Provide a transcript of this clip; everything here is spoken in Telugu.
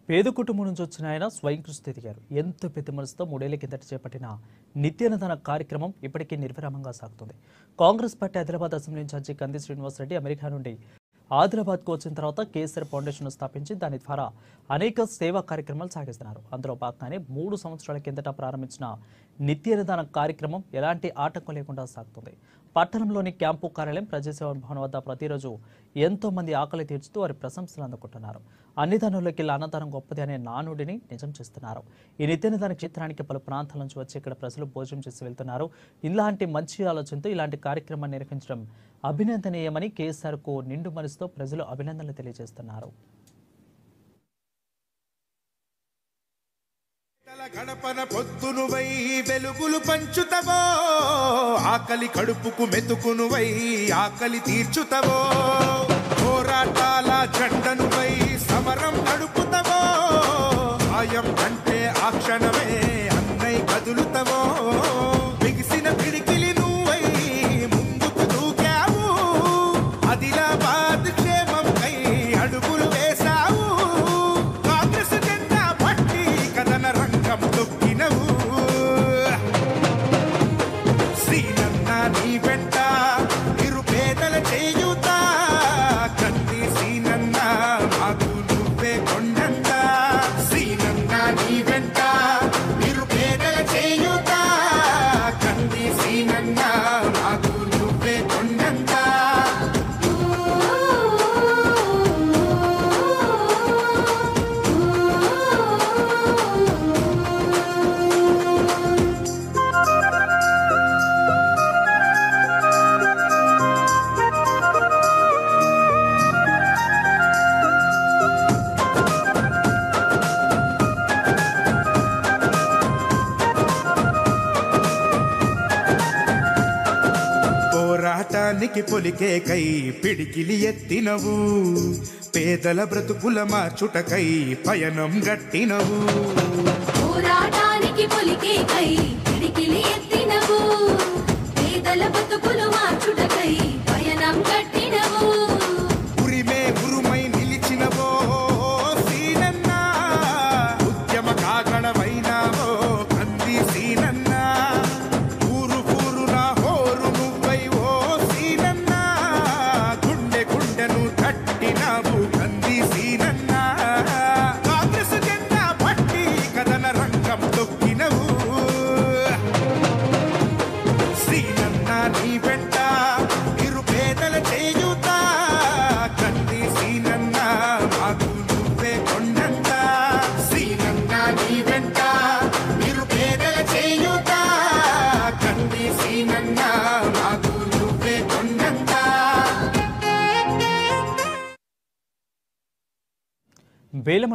పేద కుటుంబం నుంచి వచ్చిన ఆయన స్వయం కృషితో ఎదిగారు. ఎంతో పెద్ద మనసుతో 3 ఏళ్ల కిందట చేపట్టిన నిత్యాన్నదాన కార్యక్రమం ఇప్పటికీ నిర్విరామంగా సాగుతుంది. Congress party Adilabad assembly incharge Kandi Srinivasa Reddy America నుండి ఆదిలాబాద్కు వచ్చిన తర్వాత కేసీఆర్ ఫౌండేషన్ స్థాపించి దాని ద్వారా అనేక సేవా కార్యక్రమాలు సాగిస్తున్నారు. అందులో భాగంగానే 3 సంవత్సరాల కిందట ప్రారంభించిన నిత్యాన్నదాన కార్యక్రమం ఎలాంటి ఆటంకం లేకుండా సాగుతుంది. పట్టణంలోని క్యాంపు కార్యాలయం ప్రజాసేవ భవన్ వద్ద ప్రతిరోజు ఎంతో మంది ఆకలి తీర్చుతూ వారి ప్రశంసలు అందుకుంటున్నారు. అన్ని దానుల్లోకి అన్నదానం గొప్పది అనే నానుడిని నిజం చేస్తున్నారు. ఈ నిత్యాన్నదాన క్షేత్రానికి పలు ప్రాంతాల నుంచి వచ్చి ఇక్కడ ప్రజలు భోజనం చేసి వెళ్తున్నారు. ఇలాంటి మంచి ఆలోచనతో ఇలాంటి కార్యక్రమాన్ని నిర్వహించడం అభినందనీయమని కేసీఆర్కు నిండు మనసుతో ప్రజలు అభినందనలు తెలియజేస్తున్నారు. గడపన పొద్దునువై వెలుగులు పంచుతవో, ఆకలి కడుపుకు మెతుకునువై ఆకలి తీర్చుతవో, పోరాటాల జెండనువై సమరం నడుపుతవో, సాయం అంటే ఆ క్షణమే అన్నై కదులుతవో, బిగిసిన పిడికిలి నువ్వై ముందుకు దూకావు, ఆదిలాబాద్ క్షేమంకై అడుగులు వేశావు, కాంగ్రెస్ జెండా పట్టి కథన రంగం తొక్కినవు, శ్రీనన్న నీ వెంట నిరుపేదల చేయుత, కంది శ్రీనన్న మాకు నువ్వే కొండంత, శ్రీనన్న నీ వెంట నిరుపేదల చేయుత, కంది శ్రీనన్న మాకు నువ్వే కొండంత. పోరాటానికి పొలికే కై పిడికిలి ఎత్తినవు, పేదల బ్రతుకుల మార్చుటకై పయనం గట్టినవు, పోరాటానికి పొలికే కై పిడికిలి ఎత్తినవు, పేదల బ్రతుకులు మార్చుటకై పయనం గట్టినవు, ఉరిమే ఉరుమై నిలిచినవో సీనన్న, ఉద్యమ కాగడమైనావో కంది సీనన్న, ఊరు ఊరున హోరు నువ్వై ఓ సీనన్న, గుండె గుండెను తట్టినావు కంది సీనన్న, కాంగ్రెస్ జెండా పట్టి కథన రంగం తొక్కినవు, శ్రీనన్న నీ వెంట నిరుపేదల చేయుత, కంది శ్రీనన్న మాకు నువ్వే కొండంత, శ్రీనన్న నీ వెంట నిరుపేదల చేయుత, కంది శ్రీనన్న మాకు నువ్వే కొండంత. వేల